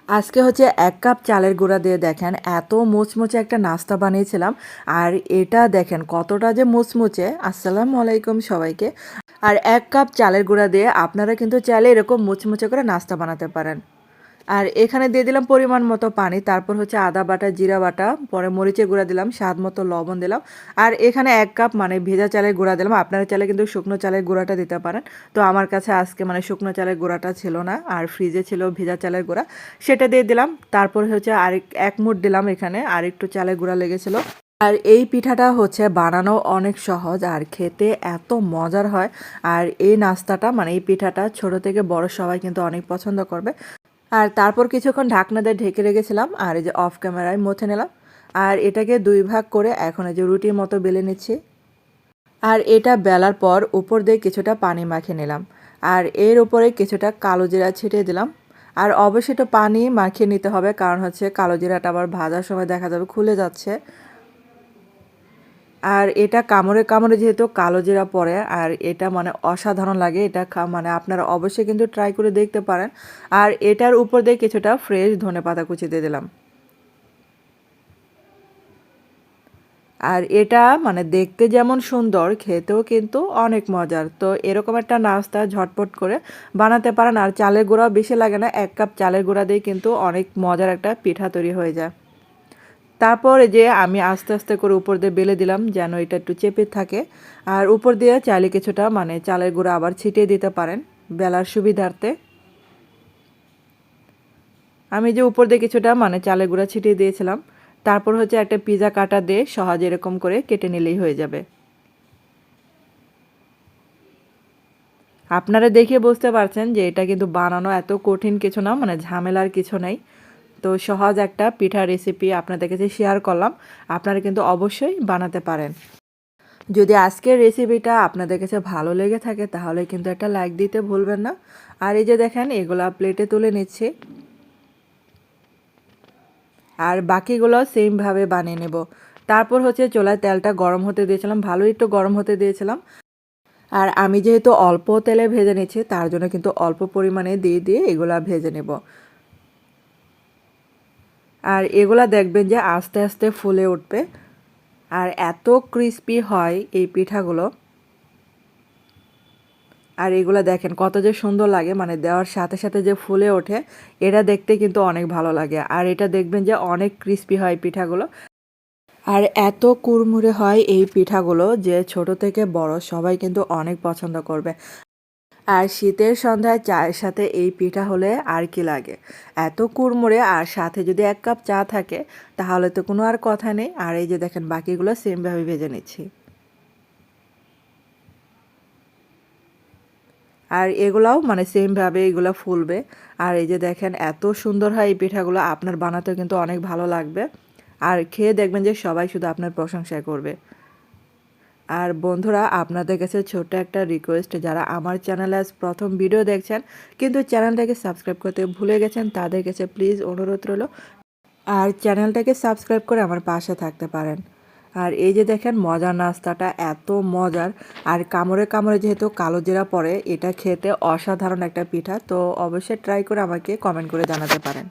আজকে হচ্ছে ১ কাপ চালের গুঁড়া দিয়ে দেখেন এত মুচমুচে একটা নাস্তা বানিয়েছিলাম। আর এটা দেখেন কতটা যে মুচমুচে। আসসালামু আলাইকুম সবাইকে। আর ১ কাপ চালের গুঁড়া দিয়ে আপনারা কিন্তু চাইলে এরকম মুচমুচে করে নাস্তা বানাতে পারেন। আর এখানে দিয়ে দিলাম পরিমাণ মতো পানি, তারপর হচ্ছে আদা বাটা, জিরা বাটা, পরে মরিচের গুঁড়া দিলাম, স্বাদ মতো লবণ দিলাম। আর এখানে ১ কাপ ভেজা চালের গুঁড়া দিলাম। আপনারা চাইলে কিন্তু শুকনো চালের গুঁড়াটা দিতে পারেন। তো আমার কাছে আজকে শুকনো চালের গুঁড়াটা ছিল না, আর ফ্রিজে ছিল ভেজা চালের গুঁড়া, সেটা দিয়ে দিলাম। তারপর হচ্ছে এক মুঠ দিলাম এখানে, আর একটু চালের গুঁড়া লেগেছিল। আর এই পিঠাটা হচ্ছে বানানো অনেক সহজ আর খেতে এত মজার হয়। আর এই নাস্তাটা এই পিঠাটা ছোট থেকে বড় সবাই কিন্তু অনেক পছন্দ করবে। আর তারপর কিছুক্ষণ ঢাকনা দিয়ে ঢেকে রেখেছিলাম, আর এই যে অফ ক্যামেরায় মথে নিলাম। আর এটাকে ২ ভাগ করে এখন এই যে রুটির মতো বেলে নিচ্ছি। আর এটা বেলার পর উপর দিয়ে কিছুটা পানি মাখিয়ে নিলাম, আর এর উপরে কিছুটা কালো জিরা ছিটিয়ে দিলাম। আর অবশ্যই একটু পানি মাখিয়ে নিতে হবে, কারণ হচ্ছে কালো জিরাটা আবার ভাজার সময় দেখা যাবে খুলে যাচ্ছে। আর এটা কামড়ে কামড়ে যেহেতু কালো জিরা পড়ে, আর এটা অসাধারণ লাগে। এটা আপনারা অবশ্যই কিন্তু ট্রাই করে দেখতে পারেন। আর এটার উপর দিয়ে কিছুটা ফ্রেশ ধনেপাতা কুচি দিয়ে দিলাম। আর এটা দেখতে যেমন সুন্দর, খেতেও কিন্তু অনেক মজার। তো এরকম একটা নাস্তা ঝটপট করে বানাতে পারেন। আর চালের গুঁড়াও বেশি লাগে না, ১ কাপ চালের গুঁড়া দিয়ে কিন্তু অনেক মজার একটা পিঠা তৈরি হয়ে যায়। তারপর এই যে আমি আস্তে আস্তে করে উপর দিয়ে বেলে দিলাম, যেন এটা একটু চেপে থাকে। আর উপর দিয়ে চাইলে কিছুটা চালের গুঁড়া আবার ছিটিয়ে দিতে পারেন বেলার সুবিধার্থে। আমি যে উপর দিয়ে কিছুটা চালের গুঁড়া ছিটিয়ে দিয়েছিলাম। তারপর হচ্ছে একটা পিৎজা কাটা দিয়ে সহজে এরকম করে কেটে নিলেই হয়ে যাবে। আপনারা দেখে বুঝতে পারছেন যে এটা কিন্তু বানানো এত কঠিন কিছু না, ঝামেলার কিছু নেই। তো সহজ একটা পিঠা রেসিপি আপনাদের কাছে শেয়ার করলাম। আপনারা কিন্তু অবশ্যই বানাতে পারেন। যদি আজকের রেসিপিটা আপনাদের কাছে ভালো লেগে থাকে তাহলে কিন্তু একটা লাইক দিতে ভুলবেন না। আর এই যে দেখেন এগুলা প্লেটে তুলে নিচ্ছি। আর বাকিগুলো সেমভাবে বানিয়ে নেব। তারপর হচ্ছে চুলায় তেলটা গরম হতে দিয়েছিলাম, ভালোই একটু গরম হতে দিয়েছিলাম। আর আমি যেহেতু অল্প তেলে ভেজে নিচ্ছি, তার জন্য কিন্তু অল্প পরিমাণে দিয়ে দিয়ে এগুলা ভেজে নেব। আর এগুলা দেখবেন যে আস্তে আস্তে ফুলে উঠবে। আর এত ক্রিস্পি হয় এই পিঠাগুলো। আর এগুলা দেখেন কত যে সুন্দর লাগে, দেওয়ার সাথে সাথে যে ফুলে ওঠে, এটা দেখতে কিন্তু অনেক ভালো লাগে। আর এটা দেখবেন যে অনেক ক্রিস্পি হয় পিঠাগুলো। আর এত কুড়মুড়ে হয় এই পিঠাগুলো যে ছোট থেকে বড় সবাই কিন্তু অনেক পছন্দ করবে। আর শীতের সন্ধ্যায় চায়ের সাথে এই পিঠা হলে আর কি লাগে। এত কুড়মুড়ে, আর সাথে যদি ১ কাপ চা থাকে তাহলে তো কোনো আর কথা নেই। আর এই যে দেখেন বাকিগুলো সেমভাবে ভেজে নিচ্ছি। আর এগুলাও সেমভাবে এগুলো ফুলবে। আর এই যে দেখেন এত সুন্দর হয় এই পিঠাগুলো, আপনার বানাতেও কিন্তু অনেক ভালো লাগবে। আর খেয়ে দেখবেন যে সবাই শুধু আপনার প্রশংসা করবে। আর বন্ধুরা, আপনাদের কাছে ছোট্ট একটা রিকোয়েস্ট, যারা আমার চ্যানেলে আজ প্রথম ভিডিও দেখছেন কিন্তু চ্যানেলটাকে সাবস্ক্রাইব করতে ভুলে গেছেন, তাদের কাছে প্লিজ অনুরোধ রইল, আর চ্যানেলটাকে সাবস্ক্রাইব করে আমার পাশে থাকতে পারেন। আর এই যে দেখেন মজার নাস্তাটা এত মজার। আর কামড়ে কামড়ে যেহেতু কালো জিরা পড়ে, এটা খেতে অসাধারণ একটা পিঠা। তো অবশ্যই ট্রাই করে আমাকে কমেন্ট করে জানাতে পারেন।